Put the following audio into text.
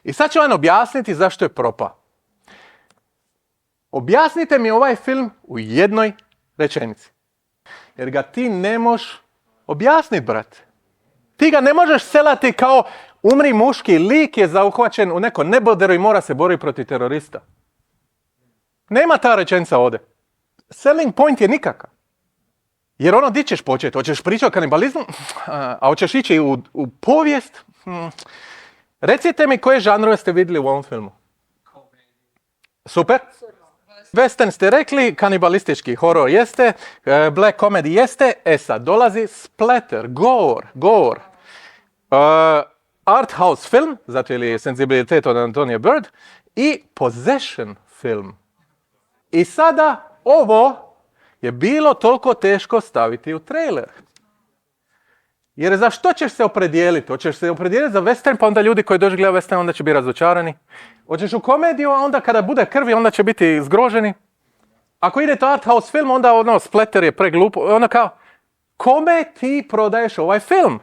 I sad ću vam objasniti zašto je propao. Objasnite mi ovaj film u jednoj rečenici. Jer ga ti ne možeš objasniti, brate. Ti ga ne možeš selati kao umri muški, lik je zauhvaćen u neko neboderu i mora se boriti protiv terorista. Nema ta rečenica ovdje. Selling point je nikakav. Jer ono, di ćeš početi? Hoćeš pričati o kanibalizmu? A hoćeš ići u povijest? Recite mi koje žanrove ste vidjeli u ovom filmu? Super. Western ste rekli, kanibalistički horor jeste, black comedy jeste, sad dolazi splatter, gore. Art house film, zato je senzibilitet od Antonija Bird, i possession film. I sada ovo je bilo toliko teško staviti u trailer. Jer za što ćeš se opredijeliti? Hoćeš se opredijeliti za western, pa onda ljudi koji dođu gledati western, onda će biti razočarani. Hoćeš u komediju, a onda kada bude krvi, onda će biti zgroženi. Ako idete art house film, onda splatter je preglupo. Onda kao, kome ti prodaješ ovaj film?